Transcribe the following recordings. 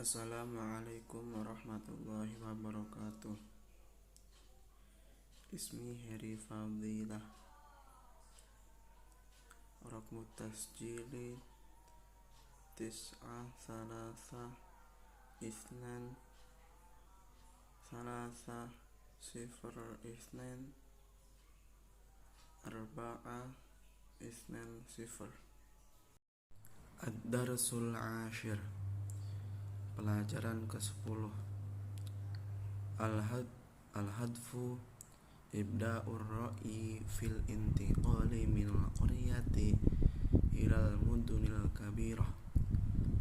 Assalamualaikum warahmatullahi wabarakatuh. Ismi Heri Fadilah. Rakmu tasjili Tis'a Salasa Isnan Salasa Sifar Isnan Arba'a Isnan Sifar. Ad-Darsul Ashir. Pelajaran ke-10. Al-hadfu ibda'ur ra'i fil intiqali minal qaryati ilal mudunil kabirah.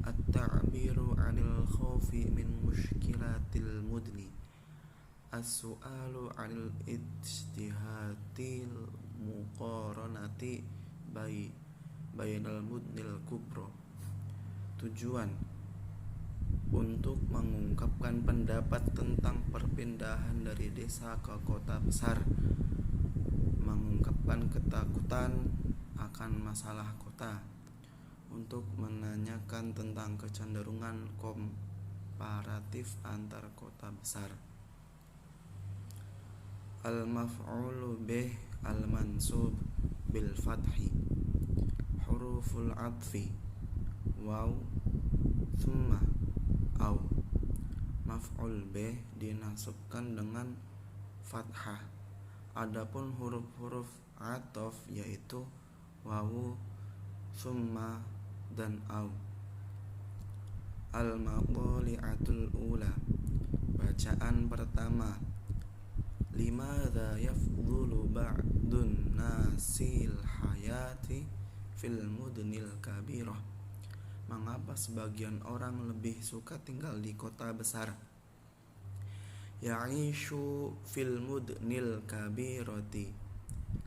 At-ta'biru 'anil khawfi min mushkilatil mudni. As-su'alu 'anil ijtihadil muqaranati bainal mudnil kubra. Tujuan: untuk mengungkapkan pendapat tentang perpindahan dari desa ke kota besar, mengungkapkan ketakutan akan masalah kota, untuk menanyakan tentang kecenderungan komparatif antar kota besar. Al-maf'ulu bih al-mansub bil fathi. Huruful atfi waw, thumma, au. Maf'ul bih dinasabkan dengan fathah. Adapun huruf-huruf ataf yaitu wawu, thumma, dan au. Al-maqali'atul ula. Bacaan pertama. Limadza yafdhulu ba'dun nasil hayati fil mudnil kabirah. Mengapa sebagian orang lebih suka tinggal di kota besar? Ya'ishu fil mudnil kabirati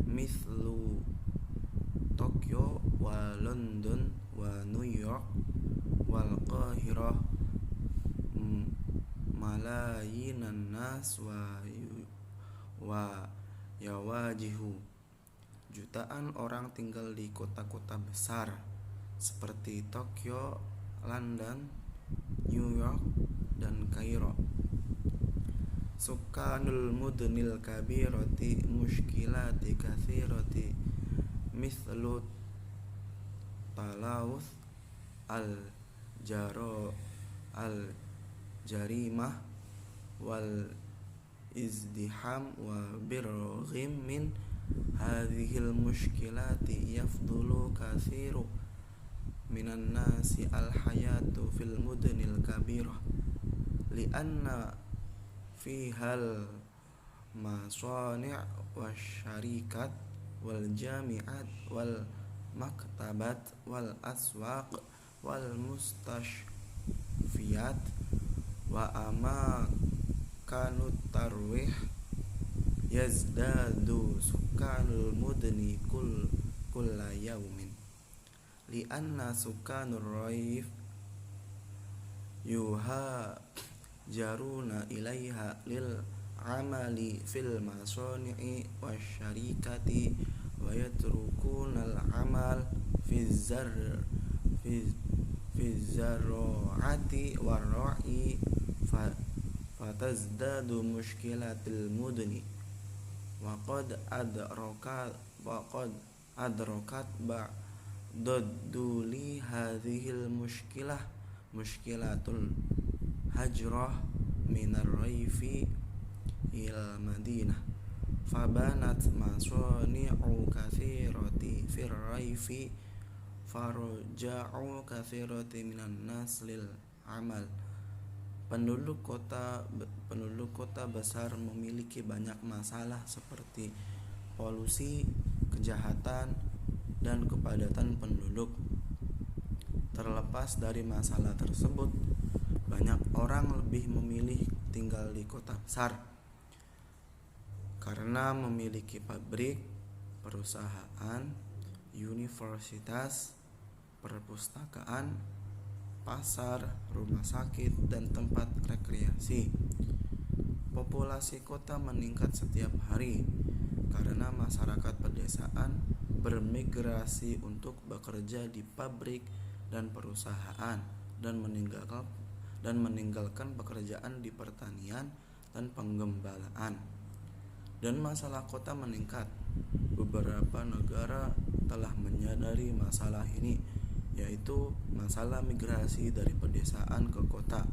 mithlu Tokyo wa London wa New York wal Qahirah malayinan nas wa yawajihu. Jutaan orang tinggal di kota-kota besar seperti Tokyo, London, New York, dan Kairo. Sukanul mudnil kabirati mushkilati katsirati mithlu talawuth al-jarimah wal izdiham wa birghim min hadhil mushkilati yafdulu katsiru minan nasi al-hayatu fil mudnil kabirah li'anna fihal masani' wasyarikat wal jami'at wal maktabat wal aswaq wal mustashfiyat wa amakanut tarwih yazdadu sukanul mudni kulla yaumin li'anna sukanur raif yuhajaruna ilaiha lil amali fil masani'i wasyarikati wa yatrukunal amal fi zar'ati warra'i fatazdadu mushkilatil mudni wa qad adrakat doduli hadhil mushkilah mushkilatul hajrah minar raifi ila madinah fabanat masani'u katsirati fir raifi farja'u katsirati minan nas lil amal. Penduduk kota besar memiliki banyak masalah seperti polusi, kejahatan, dan kepadatan penduduk. Terlepas dari masalah tersebut, banyak orang lebih memilih tinggal di kota besar karena memiliki pabrik, perusahaan, universitas, perpustakaan, pasar, rumah sakit, dan tempat rekreasi. Populasi kota meningkat setiap hari karena masyarakat pedesaan bermigrasi untuk bekerja di pabrik dan perusahaan dan dan meninggalkan pekerjaan di pertanian dan penggembalaan. Dan masalah kota meningkat. Beberapa negara telah menyadari masalah ini, yaitu masalah migrasi dari pedesaan ke kota,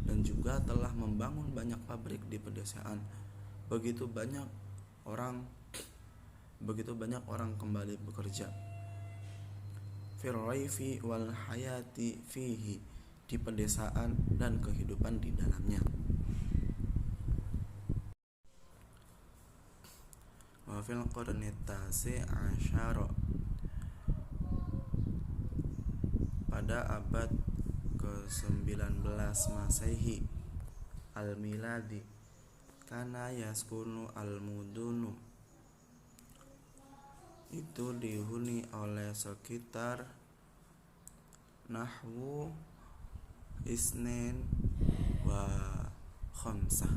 dan juga telah membangun banyak pabrik di pedesaan. Begitu banyak orang kembali bekerja. Firraifi wal hayati fihi, di pedesaan dan kehidupan di dalamnya. Wa fil qarni asyara, pada abad ke-19 Masehi al-miladi, kana yaskunu al-mudunu, itu dihuni oleh sekitar nahwu isnin wa khamsah,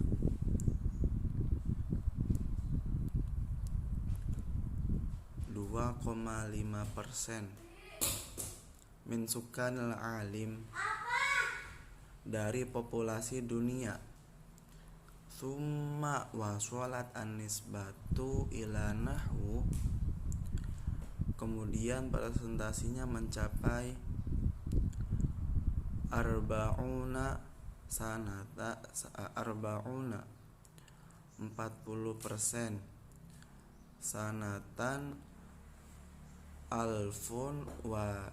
2,5% min sukanil alim, dari populasi dunia. Summa wasolat an-nisbatu ila nahwu, kemudian presentasinya mencapai arba'una sanata, 40%, sanatan alfun wa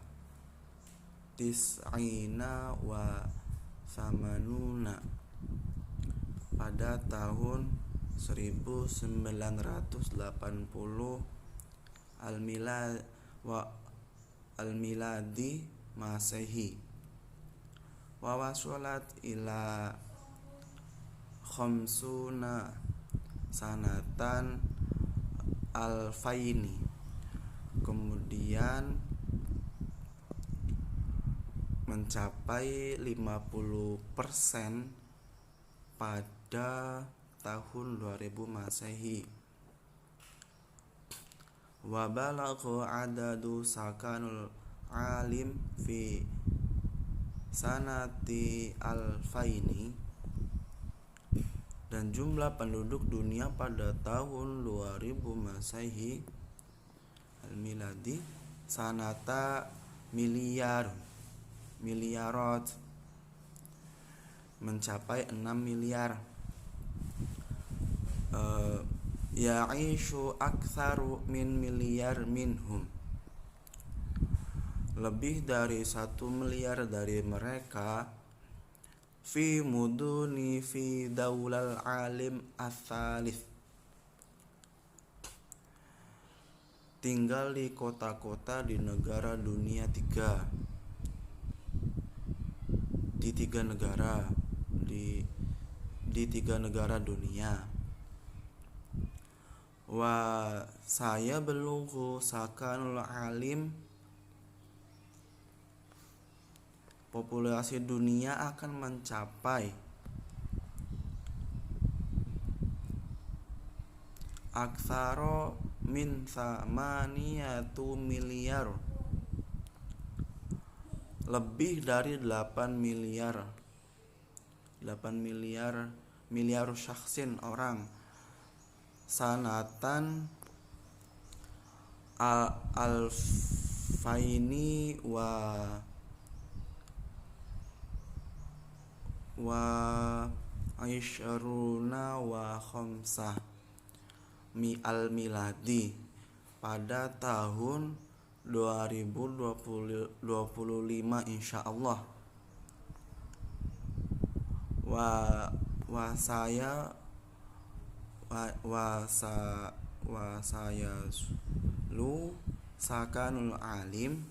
tis'ina wa samanuna, pada tahun 1980 al-miladi Masehi. Wa wasolat ila khamsuna sanatan alfaini, kemudian mencapai 50% pada tahun 2000 Masehi. Wa balagha adadu sakanul alim fi sanati alfaini, dan jumlah penduduk dunia pada tahun 2000 Masehi al-miladi sanata miliarat, mencapai 6 miliar. Ya'ishu aktsaru min miliar minhum, lebih dari 1 miliar dari mereka fi muduni fi daulal alim ats-tsalits, tinggal di kota-kota di negara dunia tiga, di tiga negara dunia. Wa saya belughu sakanul alim, populasi dunia akan mencapai aktsara min 8 miliar, lebih dari 8 miliar syakhsin, orang, sanatan alfaini wa aisyaruna wa khamsah mi'al miladi, pada tahun 2025 insyaallah. Wa saya lu sakanul alim,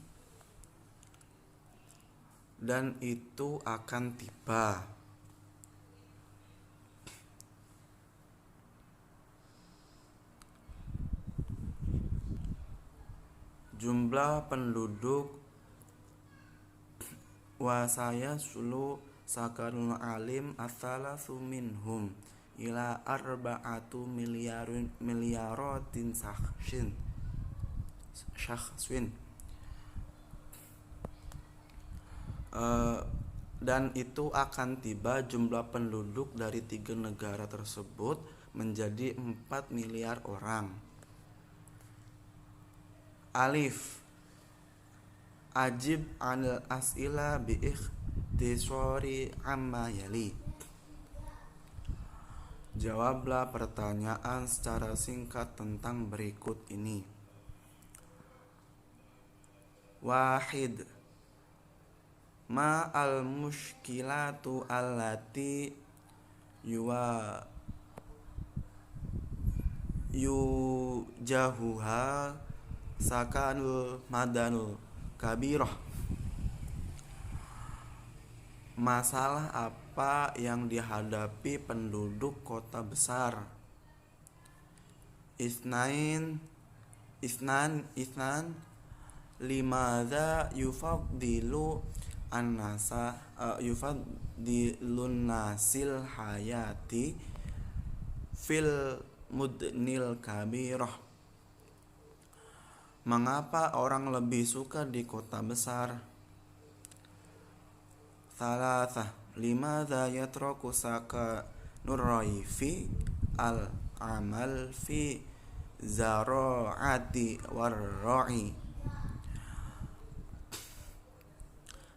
dan itu akan tiba. Jumlah penduduk wa saya sulu sakanul alim ats-tsalatsu minhum ila arba'atu miliarotin syakhsin, dan itu akan tiba jumlah penduduk dari 3 negara tersebut menjadi 4 miliar orang. Alif. Ajib anil as'ila bi ikhtisari amma yali. Jawablah pertanyaan secara singkat tentang berikut ini. Wahid. Ma al mushkilatu allati yujahuha sakanul madanul kabirah. Masalah apa yang dihadapi penduduk kota besar? Isnan limadza yufadilun nasil hayati fil mudnil kabirah. Mengapa orang lebih suka di kota besar? Thalathah. Limadza yatraku sakanur raifi al amal fi zara'ati warra'i.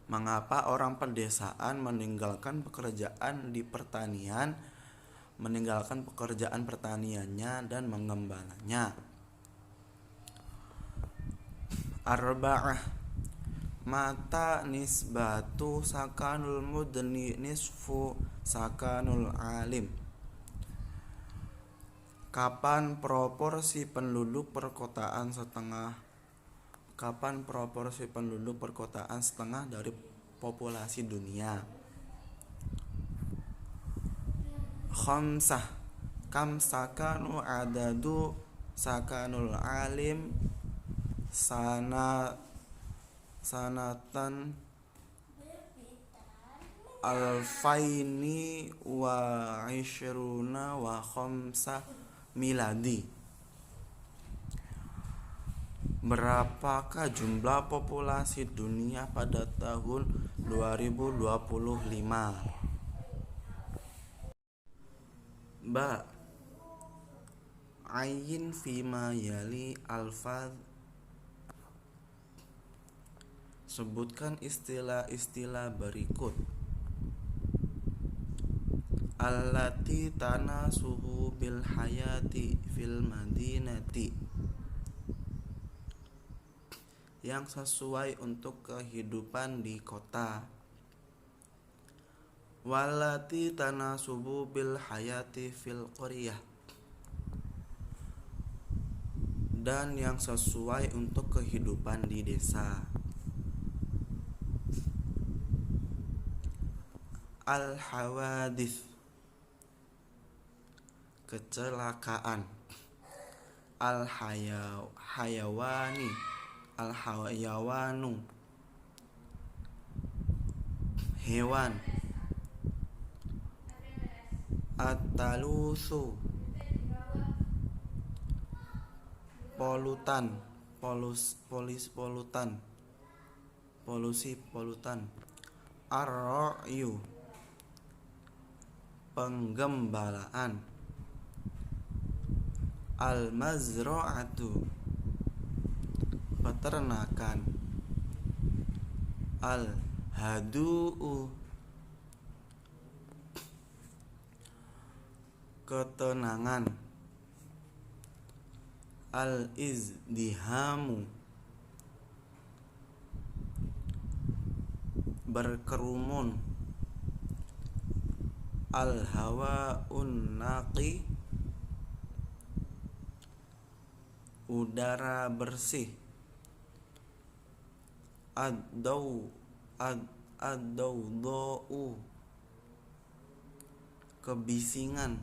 Mengapa orang pedesaan meninggalkan pekerjaan pertaniannya dan mengembalanya? Arba'ah. Mata nisbatu sakanul mudni nisfu sakanul alim. Kapan proporsi penduduk perkotaan setengah dari populasi dunia? Khamsah. Kam sakanu adadu sakanul alim sanatan alfaini wa ishruna wa khamsah miladi. Berapakah jumlah populasi dunia pada tahun 2025? Ba. Ayin fima yali alfaz. Sebutkan istilah-istilah berikut. Allati tanasuhu bil hayati fil madinati. Yang sesuai untuk kehidupan di kota. Wallati tanasubu bil hayati fil qaryah. Dan yang sesuai untuk kehidupan di desa. Al-hawadith. Kecelakaan. Al-hayawanu. Hewan. At-talusu. Polusi polutan. Ar-ra'yu. Penggembalaan. Al-mazra'atu. Peternakan. Al-hadu'u. Ketenangan. Al-izdihamu. Berkerumun. Al-hawa'un naqi. Udara bersih. Ad-dawdha'u. Kebisingan.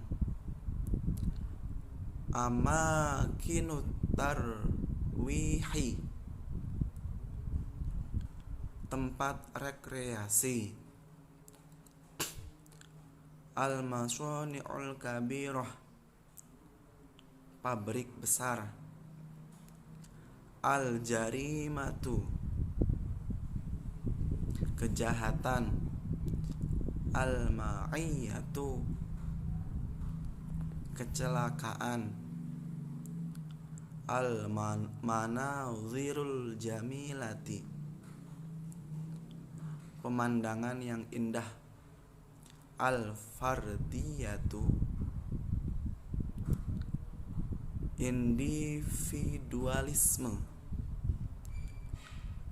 Amakinut tarwihi. Tempat rekreasi. Al-masani'ul kabirah. Pabrik besar. Al-jarimatu. Kejahatan. Al-ma'iyatu, kecelakaan. Al-manazirul jamilati, pemandangan yang indah. Al-fardiyatu, individualisme.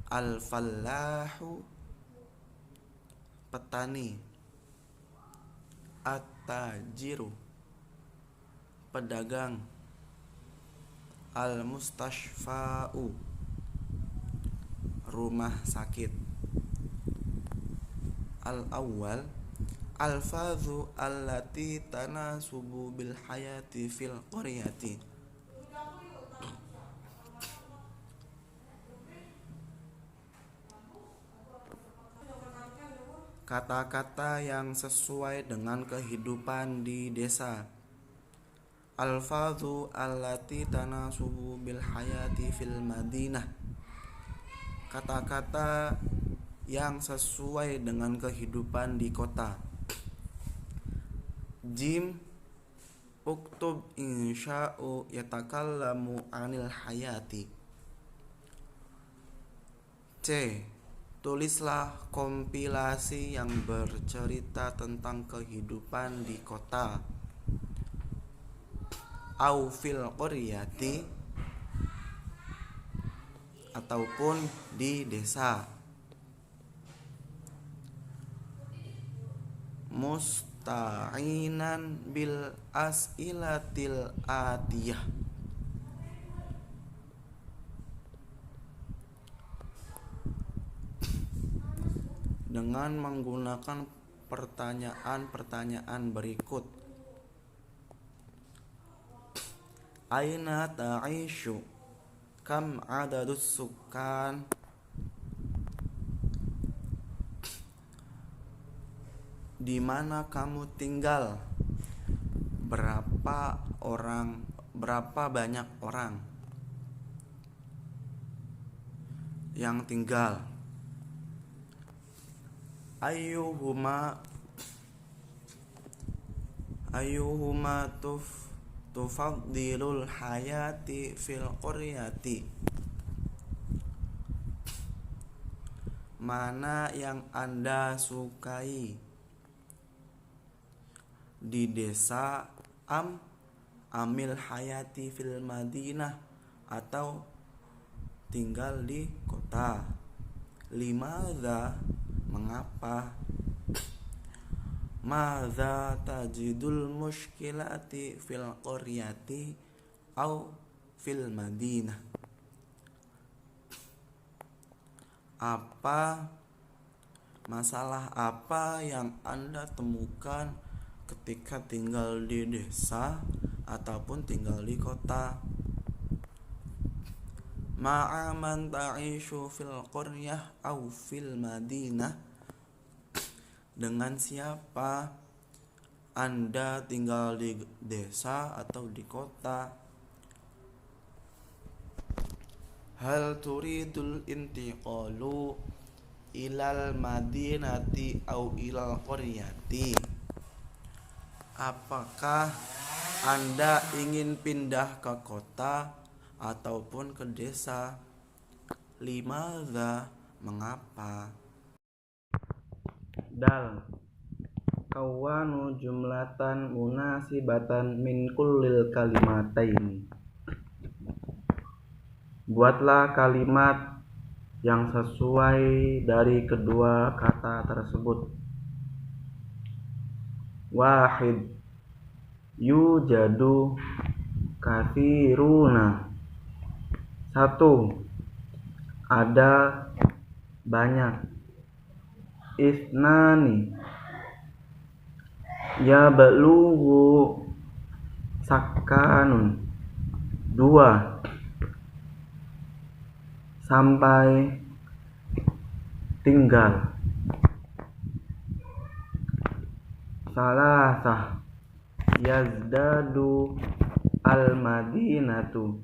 Al-fallahu, petani. At-tajiru, pedagang. Al-mustashfa'u, rumah sakit. Al-awwal, alfazu allati tanasubu bil hayati fil qaryati, kata-kata yang sesuai dengan kehidupan di desa. Alfazu allati tanasubu bil hayati fil madinah, kata-kata yang sesuai dengan kehidupan di kota. Jim, uktub insya'u yatakallamu anil hayati. C, tulislah kompilasi yang bercerita tentang kehidupan di kota. Au fil qaryati, ataupun di desa. Musta'inan bil as'ilatil atiyah, dengan menggunakan pertanyaan-pertanyaan berikut. Aina ta'ishu, kam adadus sukan, di mana kamu tinggal, berapa banyak orang yang tinggal. Ayyuhuma tufaddilul hayati fil qaryati, mana yang Anda sukai, di desa amil hayati fil madinah, atau tinggal di kota. Limadza, mengapa. Madza tajidul muskilati fil qaryati au fil madinah, masalah apa yang Anda temukan ketika tinggal di desa ataupun tinggal di kota. Ma'a man ta'ishu fil qaryah au fil madinah, dengan siapa Anda tinggal di desa atau di kota. Hal turidul intiqalu ilal madinati au ilal qaryati, apakah Anda ingin pindah ke kota ataupun ke desa. Limadza, mengapa. Dal, kawanu jumlatan munasibatan min kullil kalimataini, buatlah kalimat yang sesuai dari kedua kata tersebut. Wahid, yujadu katsiruna, 1, ada banyak. Isnani, ya belughu sakanun, 2, sampai tinggal. Salasah, yazdadu al-madinatu,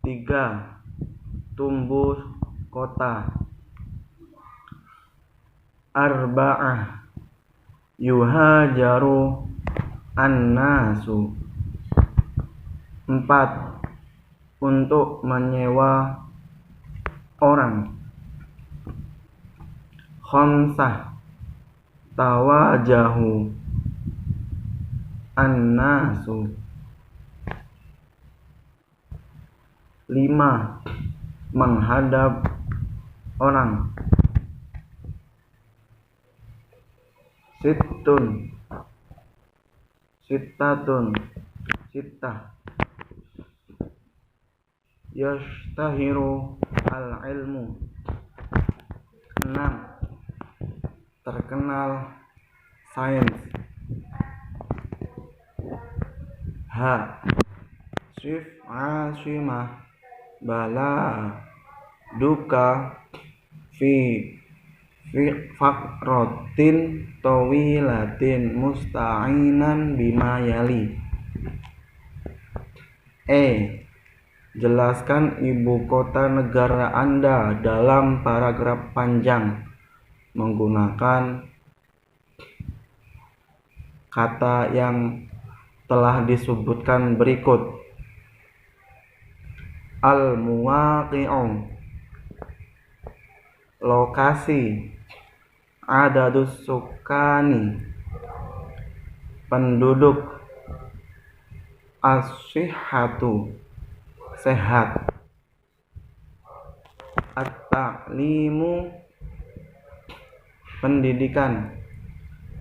3, tumbuh kota. arba'ah yuhajaru annasu. 4. Untuk menyewa orang. Khamsah tawajahu annasu. 5. Menghadap orang. Sittun sittatun sittah. Yashtahiru al-ilmu. 6. Terkenal sains. H. Sif asimah bala duka fi fakrotin tawilatin musta'inan bima yali. Jelaskan ibu kota negara Anda dalam paragraf panjang menggunakan kata yang telah disebutkan berikut. Al-muwaqi'u lokasi. Adadus sukani penduduk. As-sihhatu sehat. At-ta'limu pendidikan.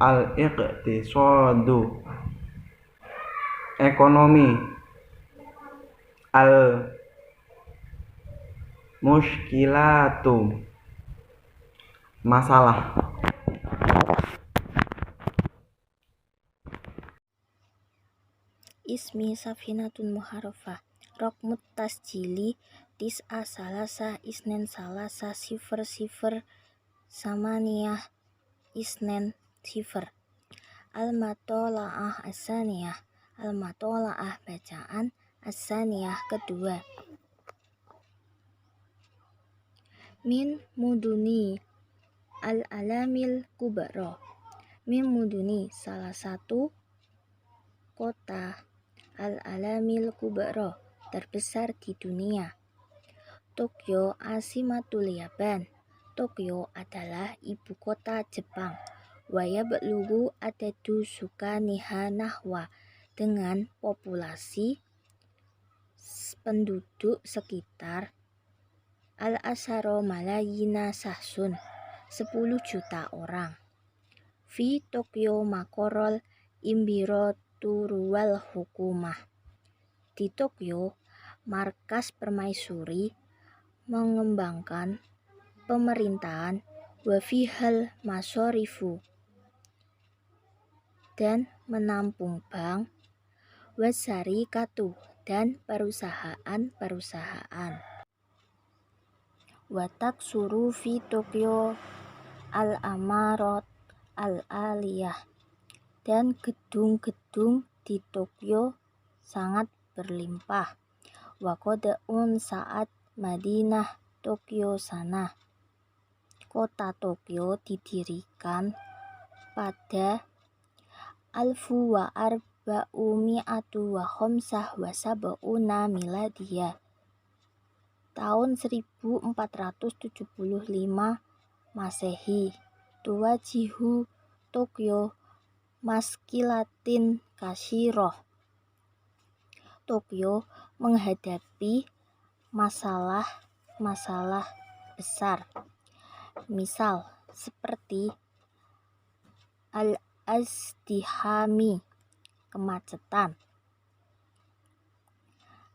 Al-iqtisadu ekonomi. Al-mushkilatu masalah. Ismi Safinatun Muharrafah. Rokmut tasjili tis'a salasa isnen salasa sifar sifar samaniyah isnen sifar. Al-matola'ah as-saniyah. Al-matola'ah bacaan, as-saniyah kedua. Min muduni al-alamil kubra. Min muduni salah satu kota al-alamil kubra terbesar di dunia. Tokyo asimatul Yaban. Tokyo adalah ibu kota Jepang. Waya belugu adadu sukaniha nahwa dengan populasi penduduk sekitar al-asaro malayina sahsun 10 juta orang. Fi Tokyo makorol imbiraturuwal hukumah. Di Tokyo, markas permaisuri mengembangkan pemerintahan, wafihal masorifu dan menampung bank, wasarikatu dan perusahaan-perusahaan. Watak suru fi Tokyo al-amarat al-aliyah dan gedung-gedung di Tokyo sangat berlimpah. Wakodaun saat Madinah Tokyo sana. Kota Tokyo didirikan pada alfu wa arba'umi'atu wa khomsah wa sab'una miladiyah. Tahun 1475 Masehi. Tuwajihu Tokyo maskilatin kashiroh. Tokyo menghadapi masalah besar, misal seperti al-azdihami kemacetan,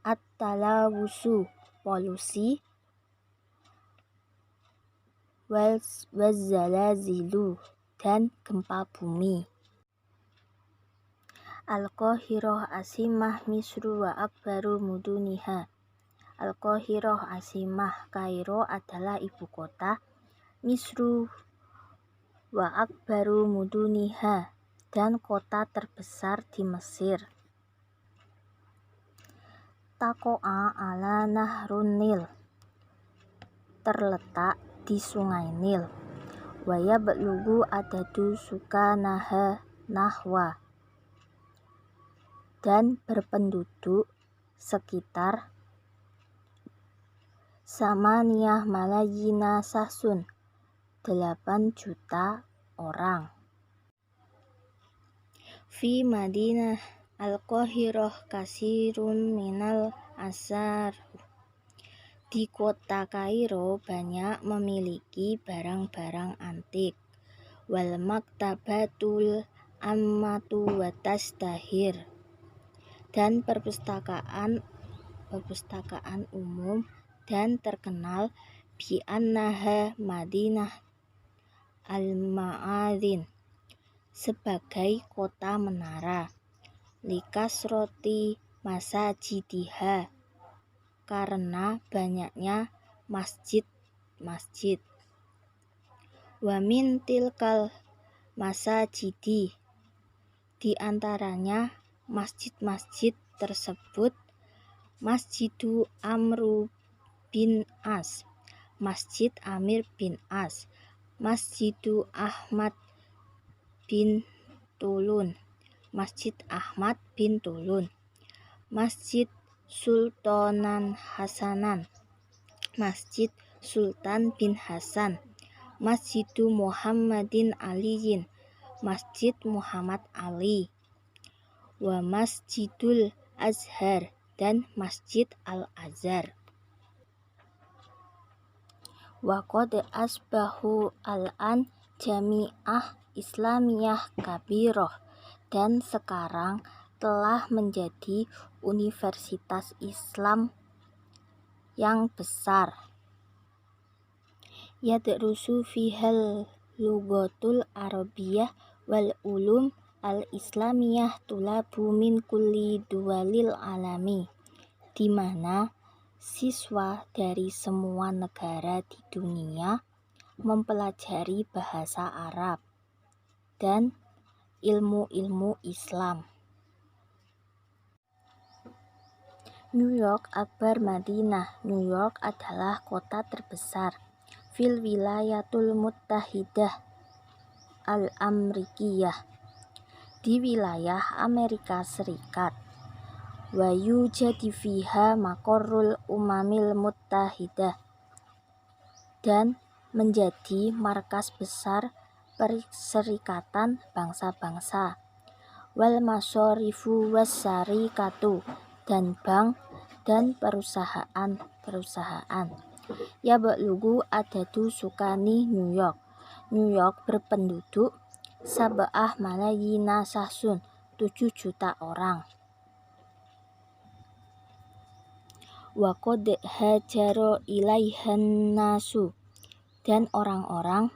at-talawusu polusi, wazalazilu dan gempa bumi. Al-Qahirah asimah Misru wa akbaru muduniha. Al-Qahirah asimah Kairo adalah ibu kota, Misru wa akbaru muduniha dan kota terbesar di Mesir. Taqo'a ala nahrun Nil terletak di sungai Nil. wa yablughu adadu sukanaha nahwa, dan berpenduduk sekitar samaniyah malayina sahsun, 8 juta orang. Fi Madinah Al-Qahirah kasirun minal asar. Di kota Kairo banyak memiliki barang-barang antik. Wal maktabatul ammatu wa tasdahir, dan perpustakaan umum dan terkenal bi annaha Madinah al-ma'adhin, sebagai kota menara, likasroti masajidiha, karena banyaknya masjid-masjid. Wa min tilkal masajidi, di antaranya masjid-masjid tersebut Masjidu Amru bin As, Masjid Amir bin As, Masjidu Ahmad bin Tulun, Masjid Ahmad bin Tulun, Masjid Sultanan Hasanan, Masjid Sultan bin Hasan, Masjidu Muhammadin Aliyin, Masjid Muhammad Ali, wa Masjidul Azhar, dan Masjid Al-Azhar. Wa qad asbahu al-an jami'ah Islamiyah kabirah, dan sekarang telah menjadi universitas Islam yang besar. Yadrusu fihal lughatul arabiyyah wal ulum al-islamiyah tulabu min kulli duwalil alami, di mana siswa dari semua negara di dunia mempelajari bahasa Arab dan ilmu-ilmu Islam. New York Akbar Madinah. New York adalah kota terbesar fil wilayatul muttahidah al-amrikiyah, di wilayah Amerika Serikat. Wa yujadi fiha maqarrul umamil muttahidah, dan menjadi markas besar Perserikatan Bangsa-Bangsa. Wal masyarifu wasyarikatu, dan bank dan perusahaan-perusahaan. Yablughu adadu sukani New York. New York berpenduduk sab'ah malayina sahsun, 7 juta orang. Wa qad hajaro ilaihan nasu, dan orang-orang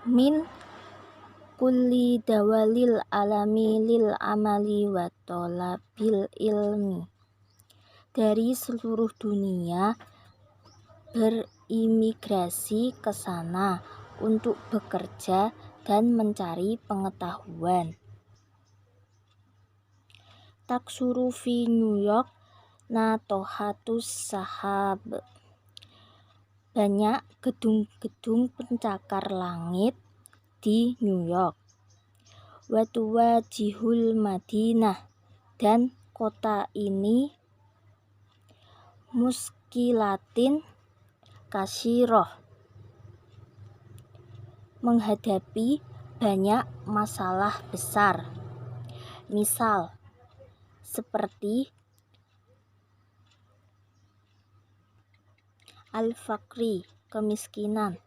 min kulli dawalil alami lil amali wa thalabil ilmi, dari seluruh dunia berimigrasi ke sana untuk bekerja dan mencari pengetahuan. Taksuru fi New York natohatus sahab, banyak gedung-gedung pencakar langit di New York. Wa tuwajihul Madinah, dan kota ini muskilatin kasyirah, menghadapi banyak masalah besar. Misal seperti al-faqri, kemiskinan,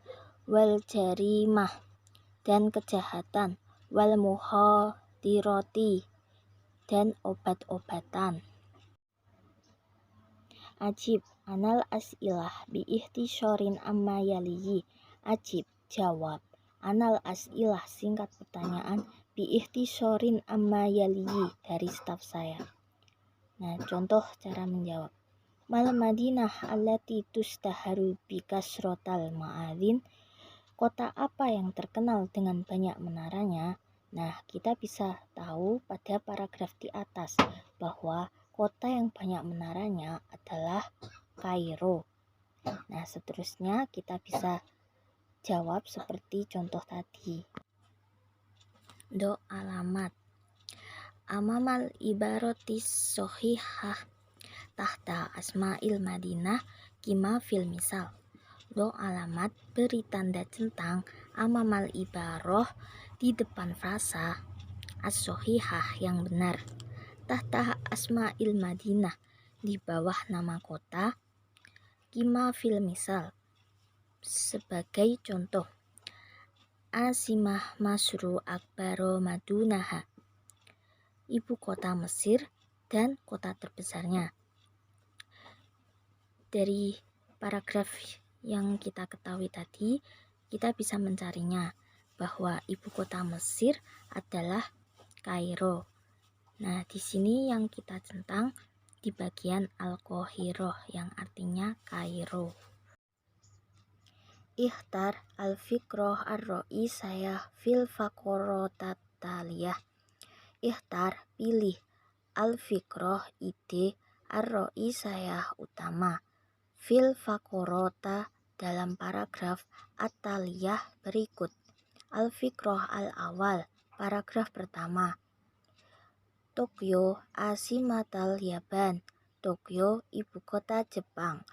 wal jarimah, dan kejahatan, wal muhadirati, dan obat-obatan. Ajib anal as'ilah bi ihtisyarin amma yaliyi. Ajib, jawab, anal as'ilah, singkat pertanyaan, bi ihtisyarin amma yaliyi, dari staf saya. Nah, contoh cara menjawab. Mal Madinah allati tustaharu bi kasrotal ma'adhin, kota apa yang terkenal dengan banyak menaranya? Nah, kita bisa tahu pada paragraf di atas bahwa kota yang banyak menaranya adalah Kairo. Nah, seterusnya kita bisa jawab seperti contoh tadi. Do alamat amamal ibaratis sohihah tahta asma'il madinah kima fil misal. Do alamat beri tanda centang amamal ibaroh di depan frasa as-sohihah yang benar, tahta asma'il madinah di bawah nama kota, kima fil misal sebagai contoh, Asimah Masru Akbaro Madunaha, ibu kota Mesir dan kota terbesarnya. Dari paragraf yang kita ketahui tadi, kita bisa mencarinya bahwa ibu kota Mesir adalah Kairo. Nah, di sini yang kita centang di bagian Al-Qahiroh yang artinya Kairo. Ikhtar al-fikroh ar-ro'isayah fil fakorotataliyah. Ikhtar, pilih, al-fikroh, ide, ar-ro'isayah, utama, fil fakorota, dalam paragraf, at-taliyah, berikut. Al-fikroh al-awal, paragraf pertama. Tokyo, asimatal Yaban. Tokyo, ibu kota Jepang.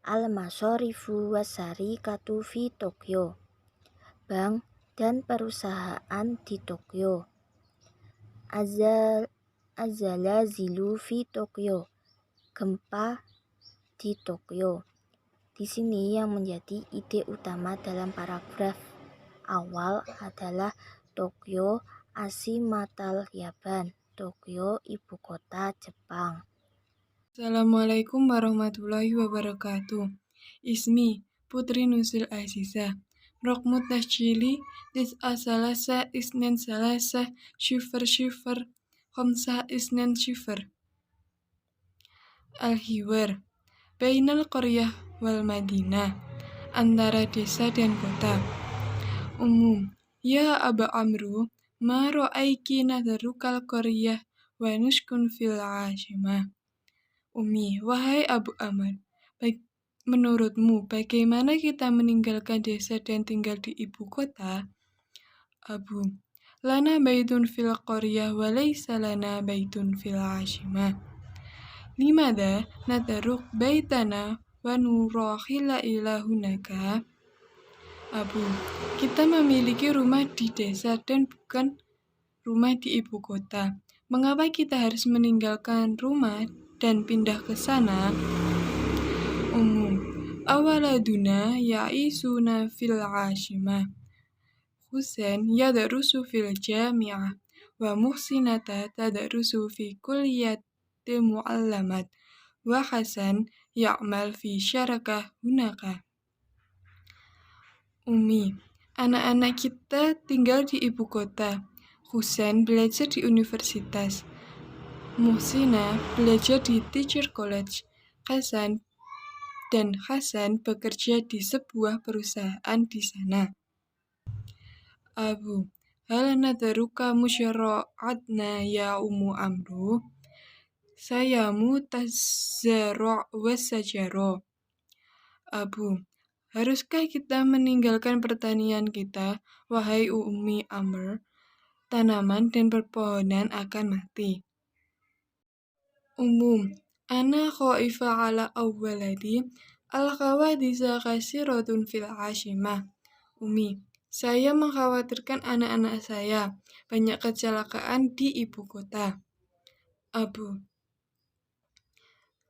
Al-Masorifu wasarikatu fi Tokyo, bank dan perusahaan di Tokyo. Azalazilu fi Tokyo, gempa di Tokyo. Di sini yang menjadi ide utama dalam paragraf awal adalah Tokyo asimatal Yaban. Tokyo, ibu kota Jepang. Assalamualaikum warahmatullahi wabarakatuh. Ismi Putri Nusil Azizah. Rokmu tasjili salasa isnen salasa syifr khamsah isnen syifr. Al-Hiwar Bainal Qaryah wal Madinah, antara desa dan kota. Umum, ya Aba Amru, ma ra'aiki nadharukal qaryah wa nuskun fil asimah. Umi, wahai Abu Amr, menurutmu bagaimana kita meninggalkan desa dan tinggal di ibu kota? Abu, lana baitun fil qaryah wa laysa lana baitun fil asimah. Limada nadaruk baitana wa nurahila ila hunaka? Abu, kita memiliki rumah di desa dan bukan rumah di ibu kota. Mengapa kita harus meninggalkan rumah dan pindah ke sana? Umum, awaladuna ya'isuna fil asimah. Husain yadarusu fil jami'ah wa muhsinata tadarusu fi kulliyati mu'allamat wa Hasan ya'mal fi syarakah hunaka. Umi, anak-anak kita tinggal di ibu kota. Husain belajar di universitas. Muhsina belajar di Teacher College. Hasan bekerja di sebuah perusahaan di sana. Abu, hal nadaruka musyara'atna ya Ummu Amru? Sayamu tazarru' wasajaro. Abu, haruskah kita meninggalkan pertanian kita, wahai Ummi Amr? Tanaman dan perpohonan akan mati. Umum, ana khaifa ala awwaladi al-khawadisa kasiratun fil asimah. Umi, saya mengkhawatirkan anak-anak saya, banyak kecelakaan di ibu kota. Abu,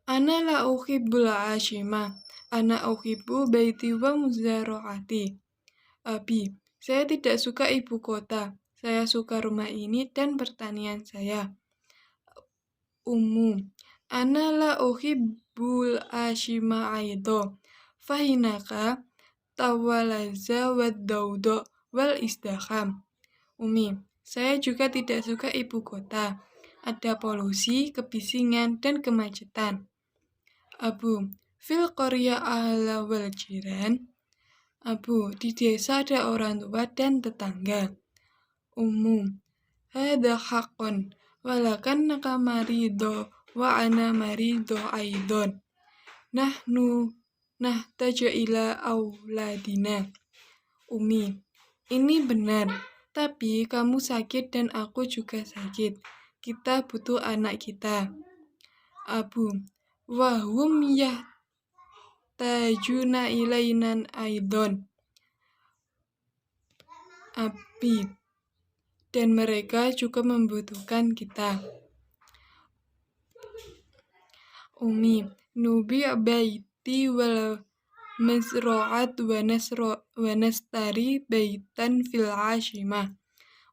ana la uhibbul asimah, ana uhibbu baiti wa muzara'ati. Abi, saya tidak suka ibu kota, saya suka rumah ini dan pertanian saya. Umum, ana la uhibbul ashima aido, fahinaka tawalaza wad daudo wal isdakham. Umi, saya juga tidak suka ibu kota, ada polusi, kebisingan, dan kemacetan. Abu, fil qarya ahla wal jiran. Abu, di desa ada orang tua dan tetangga. Umum, hada haqqun walakannaka marido wa ana marido aidon. Nahnu nahtaju ila auladina. Umi, ini benar, tapi kamu sakit dan aku juga sakit. Kita butuh anak kita. Abu, wahum yahtajuna ilainan aidon. Abi, dan mereka juga membutuhkan kita. Umi, nubi baiti wal mazro'at wa nastari baitan fil ashimah.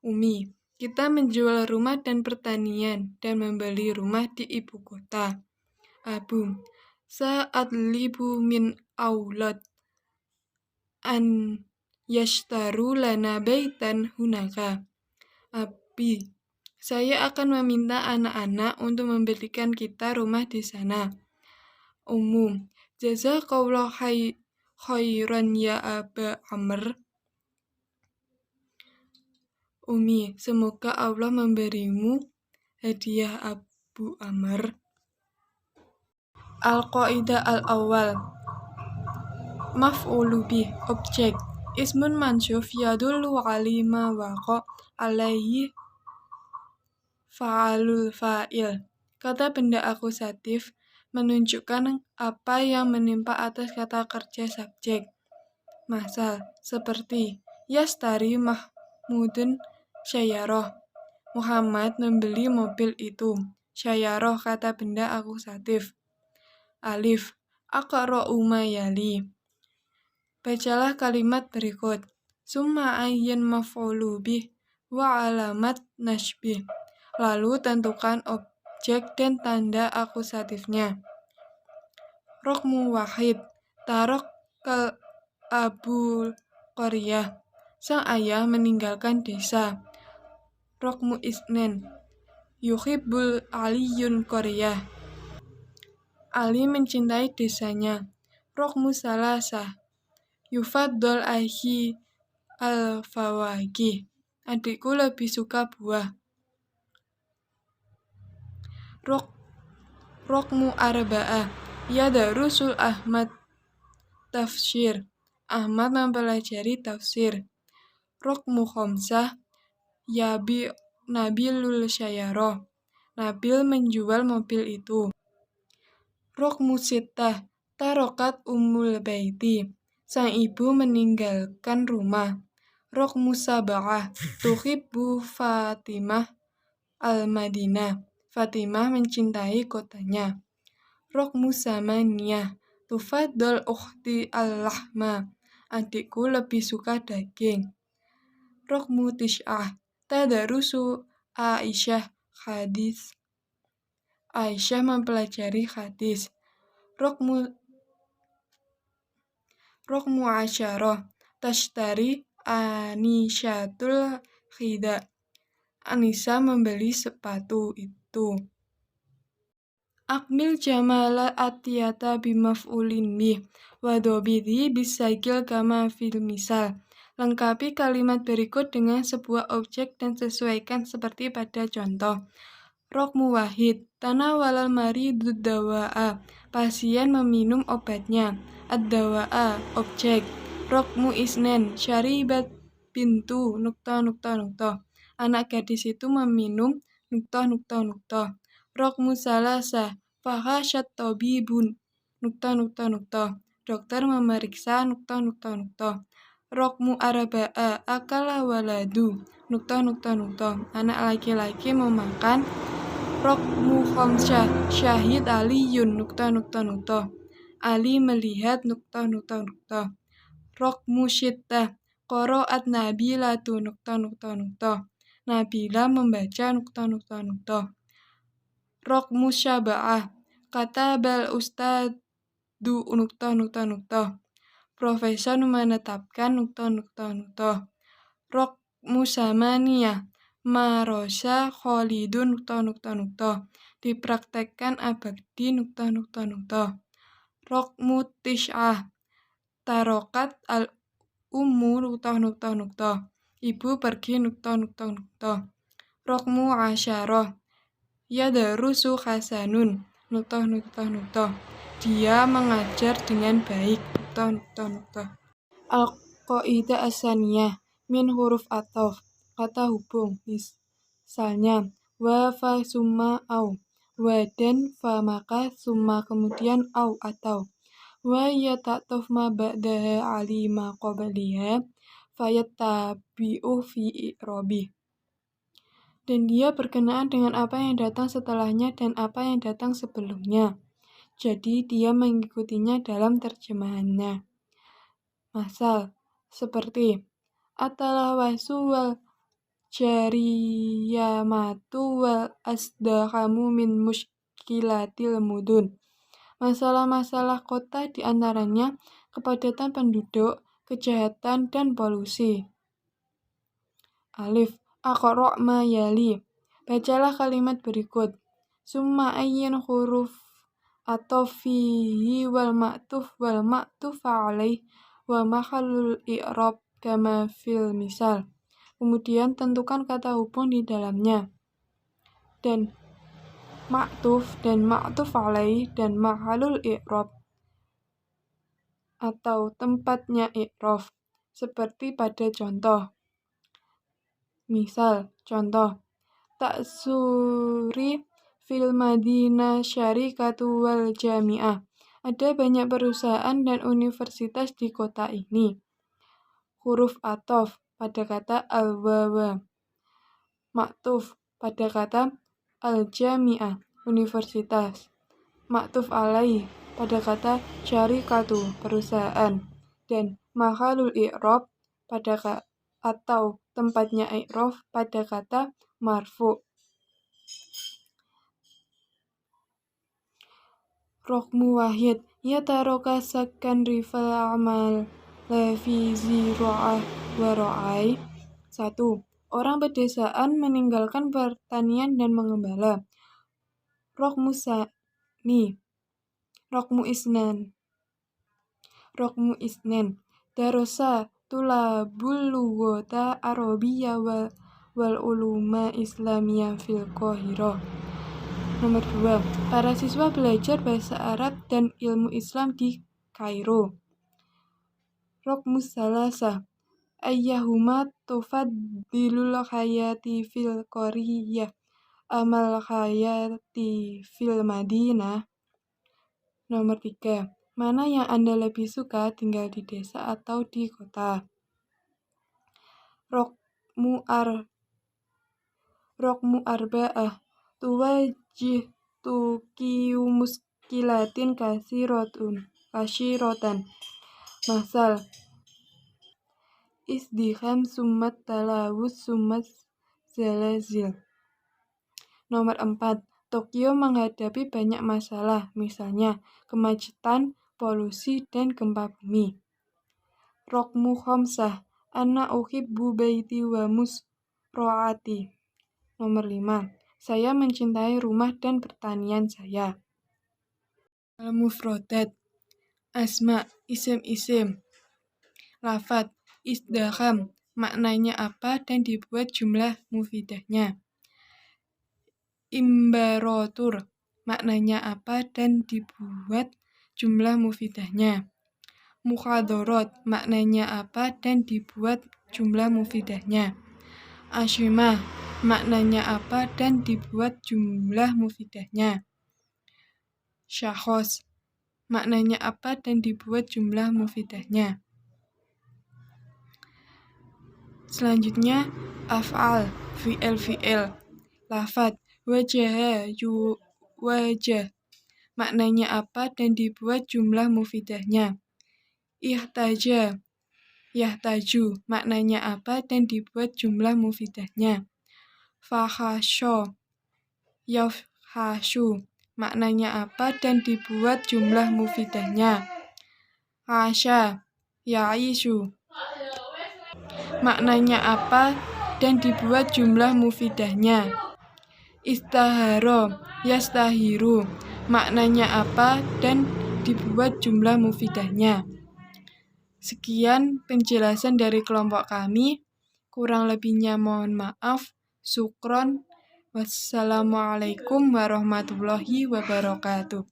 Umi, kita menjual rumah dan pertanian dan membeli rumah di ibu kota. Abu, sa'adlibu min aulad an yashtaru lana baitan hunaka. Abi, saya akan meminta anak-anak untuk membelikan kita rumah di sana. Umum, jazakallah khairan ya Aba Amr. Umi, semoga Allah memberimu hadiah Abu Amr. Al-Qaidah al-awwal. Maf'ulu bih, objek. Ismun mansuf yadullu alima waqa alaihi fa'alul fa'il. Kata benda akusatif menunjukkan apa yang menimpa atas kata kerja subjek. Masal, seperti yastari Mahmudun syayaroh. Muhammad membeli mobil itu. Syayaroh kata benda akusatif. Alif, aqra'u ma yali. Bacalah kalimat berikut. Summa ayyin maf'ulu bih wa alamat nasbih. Lalu tentukan objek dan tanda akusatifnya. Rokmu wahid, tarok kal abul qaryah. Sang ayah meninggalkan desa. Rokmu isnen, yuhibbul aliyun qaryah. Ali mencintai desanya. Rokmu salasah, yufaddal ahi al-fawakih. Adikku lebih suka buah. Rokmu arba'ah, yadarusul Ahmad tafsir. Ahmad mempelajari tafsir. Rokmu khomsah, yabi Nabilul syayaroh. Nabil menjual mobil itu. Rokmu sittah, tarokat ummul baiti. Sang ibu meninggalkan rumah. Rokmu sab'ah, tuhibbu Fatimah al-Madinah. Fatimah mencintai kotanya. Rokmu samaniyah, tufaddal ukhti al-lahma. Adikku lebih suka daging. Rokmu tis'ah, tadarusu Aisyah hadis. Aisyah mempelajari hadis. Rokmu asyarah, tashtari anisyatul khida. Anisa membeli sepatu itu. Akmil jamala atiyata bimaf'ulin bih wadobidhi bisagil kama fil misal. Lengkapi kalimat berikut dengan sebuah objek dan sesuaikan seperti pada contoh. Rokmu wahid, tanawalal maridud dawa'a. Pasien meminum obatnya. Ad-dawa'a, objek. Rokmu isnen, syaribat bintu nukta. Anak gadis itu meminum nukta. Rokmu salasah, fahasyat tabibun nukta. Dokter memeriksa nukta. Rokmu arba'a, akala waladu nukta. Anak laki-laki memakan. Rokmu khomsyah, syahid aliyun nukta. Ali melihat nukta. Rokmu syittah, qoro'at nabilatu nukta. Nabila membaca nukta. Rokmu syaba'ah, katabal ustadu nukta. Profesor menetapkan nukta. Rokmu samaniyah, marosa kholidun nukta. Dipraktekkan abadi nukta. Rokmu tis'ah, tarokat al-ummu nukta. Ibu pergi nukta. Rokmu asyarah, yadarusu hasanun nukta. Dia mengajar dengan baik nukta. Qaidah asaniyah min huruf athof, kata hubung, misalnya wa fa summa au, wa dan fa maka summa kemudian au atau, wa ya ta'tof ma ba'daha ali ma qabliha fayattabi'u fi i'rabi. Dan dia berkenaan dengan apa yang datang setelahnya dan apa yang datang sebelumnya. Jadi dia mengikutinya dalam terjemahannya. Masal, seperti at-talawasu wal jariyamatu wal asdaqamu min muskilatil mudun. Masalah-masalah kota diantaranya kepadatan penduduk, kejahatan, dan polusi. Alif, aqra' ma yali. Bacalah kalimat berikut. Summa ayyin huruf atofihi wal ma'tuf alaih wa mahallul i'rab kama fil misal. Kemudian tentukan kata hubung di dalamnya. Dan ma'tuf dan ma'tuf alaih dan mahallul i'rab atau tempatnya i'rab seperti pada contoh. Misal, contoh, Ta'suri fil Madinah syarikatu wal jami'ah. Ada banyak perusahaan dan universitas di kota ini. Huruf athof pada kata al-wawa. Ma'tuf pada kata al-jami'ah, universitas. Ma'tuf alaih pada kata syarikatu, perusahaan. Dan mahalul i'rab pada atau tempatnya i'rab pada kata marfu'. Rokmu wahid, ya taroka sakkan rifal amal lafi ziro'ah waro'ai. 1. Orang pedesaan meninggalkan pertanian dan mengembala. Rokmu sani, rokmu isnen, darosa tulabul lughata arabiyya wal uluma islamiyah fil Qahirah. Nomor 2. Para siswa belajar bahasa Arab dan ilmu Islam di Kairo. Rokmu salasa, ayyahuma tufaddilul hayati fil qariyah amal hayati fil Madinah. Nomor 3. Mana yang Anda lebih suka, tinggal di desa atau di kota? Rokmu arba'ah, tuwajih tukiu muskilatin kasyirotan. Masal, isdiham summat talawus summat zalazil. Nomor 4. Tokyo menghadapi banyak masalah, misalnya kemacetan, polusi, dan gempa bumi. Rokmu khomsah, ana uhibbu baiti wa musro'ati. Nomor 5. Saya mencintai rumah dan pertanian saya. Al-mufrodat, asma, isim-isim. Lafat, isdaham, maknanya apa dan dibuat jumlah mufidahnya. Imbaratur, maknanya apa dan dibuat jumlah mufidahnya. Mukhadharat, maknanya apa dan dibuat jumlah mufidahnya. Asyimah, maknanya apa dan dibuat jumlah mufidahnya. Syakhos, maknanya apa dan dibuat jumlah mufidahnya. Selanjutnya, af'al, fi'il. Lafat, wajah, wajah, maknanya apa dan dibuat jumlah mufidahnya. Ihtaja, yahtaju, maknanya apa dan dibuat jumlah mufidahnya. Fahasyo, yafhasyu, maknanya apa dan dibuat jumlah mufidahnya. Asya, ya'isyu, maknanya apa dan dibuat jumlah mufidahnya. Istaharo, yastahiru, maknanya apa dan dibuat jumlah mufidahnya. Sekian penjelasan dari kelompok kami. Kurang lebihnya mohon maaf. Syukron. Wassalamualaikum warahmatullahi wabarakatuh.